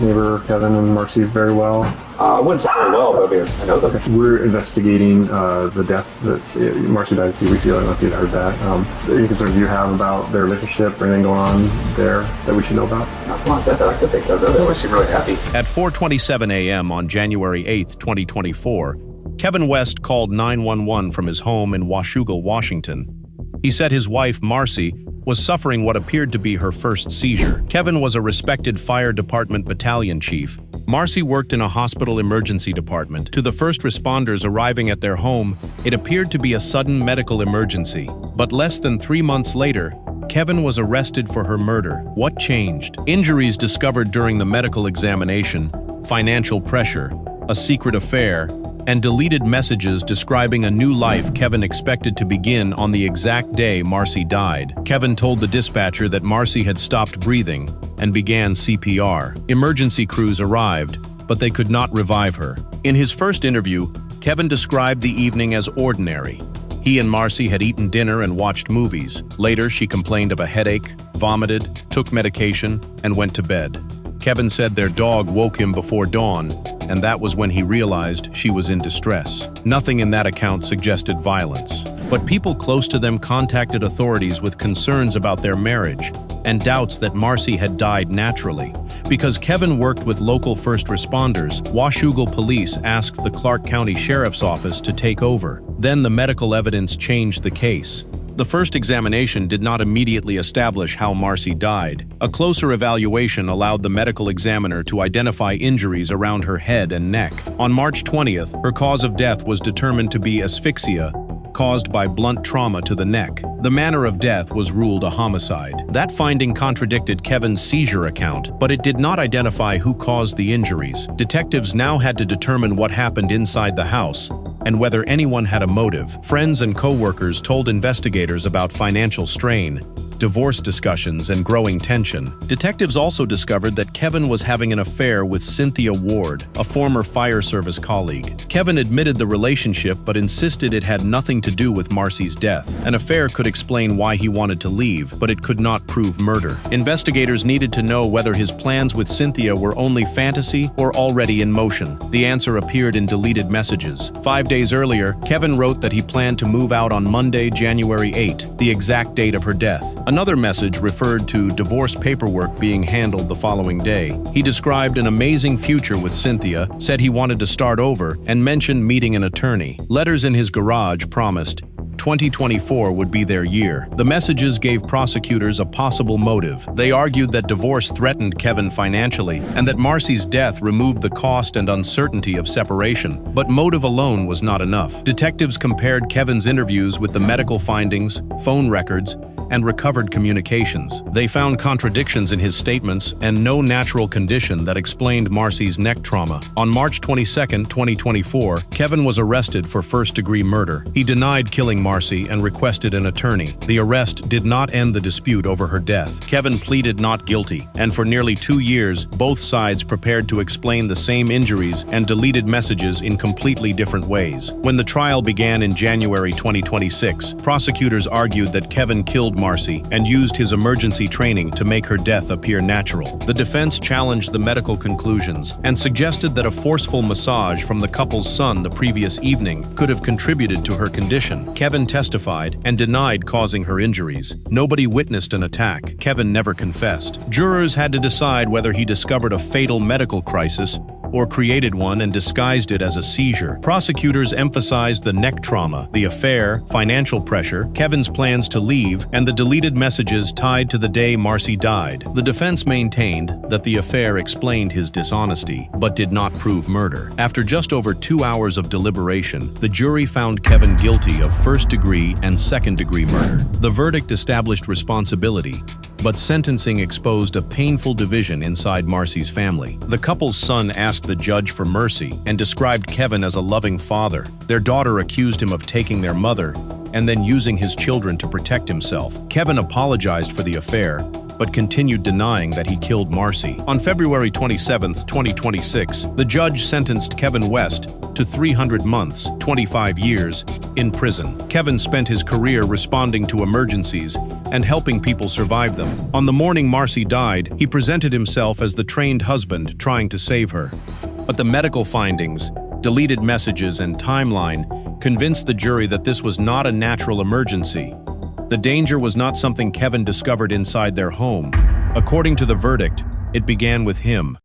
neighbor Kevin and Marcy very well? I wouldn't say very well, but I know them. Okay. We're investigating the death that Marcy died a few weeks ago. I don't know if you'd heard that. Any concerns you have about their relationship or anything going on there that we should know about? Nothing like that I could think of. They always seem really happy. At 4:27 a.m. on January 8, 2024, Kevin West called 911 from his home in Washougal, Washington. He said his wife, Marcy, was suffering what appeared to be her first seizure. Kevin was a respected fire department battalion chief. Marcy worked in a hospital emergency department. To the first responders arriving at their home, it appeared to be a sudden medical emergency. But less than 3 months later, Kevin was arrested for her murder. What changed? Injuries discovered during the medical examination, financial pressure, a secret affair, and deleted messages describing a new life Kevin expected to begin on the exact day Marcy died. Kevin told the dispatcher that Marcy had stopped breathing and began CPR. Emergency crews arrived, but they could not revive her. In his first interview, Kevin described the evening as ordinary. He and Marcy had eaten dinner and watched movies. Later, she complained of a headache, vomited, took medication, and went to bed. Kevin said their dog woke him before dawn, and that was when he realized she was in distress. Nothing in that account suggested violence. But people close to them contacted authorities with concerns about their marriage and doubts that Marcy had died naturally. Because Kevin worked with local first responders, Washougal police asked the Clark County Sheriff's Office to take over. Then the medical evidence changed the case. The first examination did not immediately establish how Marcy died. A closer evaluation allowed the medical examiner to identify injuries around her head and neck. On March 20th, her cause of death was determined to be asphyxia, caused by blunt trauma to the neck. The manner of death was ruled a homicide. That finding contradicted Kevin's seizure account, but it did not identify who caused the injuries. Detectives now had to determine what happened inside the house and whether anyone had a motive. Friends and co-workers told investigators about financial strain, divorce discussions, and growing tension. Detectives also discovered that Kevin was having an affair with Cynthia Ward, a former fire service colleague. Kevin admitted the relationship but insisted it had nothing to do with Marcy's death. An affair could explain why he wanted to leave, but it could not prove murder. Investigators needed to know whether his plans with Cynthia were only fantasy or already in motion. The answer appeared in deleted messages. 5 days earlier, Kevin wrote that he planned to move out on Monday, January 8, the exact date of her death. Another message referred to divorce paperwork being handled the following day. He described an amazing future with Cynthia, said he wanted to start over, and mentioned meeting an attorney. Letters in his garage promised 2024 would be their year. The messages gave prosecutors a possible motive. They argued that divorce threatened Kevin financially and that Marcy's death removed the cost and uncertainty of separation. But motive alone was not enough. Detectives compared Kevin's interviews with the medical findings, phone records, and recovered communications. They found contradictions in his statements and no natural condition that explained Marcy's neck trauma. On March 22, 2024, Kevin was arrested for first-degree murder. He denied killing Marcy and requested an attorney. The arrest did not end the dispute over her death. Kevin pleaded not guilty, and for nearly 2 years, both sides prepared to explain the same injuries and deleted messages in completely different ways. When the trial began in January 2026, prosecutors argued that Kevin killed Marcy and used his emergency training to make her death appear natural. The defense challenged the medical conclusions and suggested that a forceful massage from the couple's son the previous evening could have contributed to her condition. Kevin testified and denied causing her injuries. Nobody witnessed an attack. Kevin never confessed. Jurors had to decide whether he discovered a fatal medical crisis or created one and disguised it as a seizure. Prosecutors emphasized the neck trauma, the affair, financial pressure, Kevin's plans to leave, and the deleted messages tied to the day Marcy died. The defense maintained that the affair explained his dishonesty, but did not prove murder. After just over 2 hours of deliberation, the jury found Kevin guilty of first-degree and second-degree murder. The verdict established responsibility, but sentencing exposed a painful division inside Marcy's family. The couple's son asked the judge for mercy and described Kevin as a loving father. Their daughter accused him of taking their mother and then using his children to protect himself. Kevin apologized for the affair, but continued denying that he killed Marcy. On February 27, 2026, the judge sentenced Kevin West to 300 months, 25 years, in prison. Kevin spent his career responding to emergencies and helping people survive them. On the morning Marcy died, he presented himself as the trained husband trying to save her. But the medical findings, deleted messages, and timeline convinced the jury that this was not a natural emergency. The danger was not something Kevin discovered inside their home. According to the verdict, it began with him.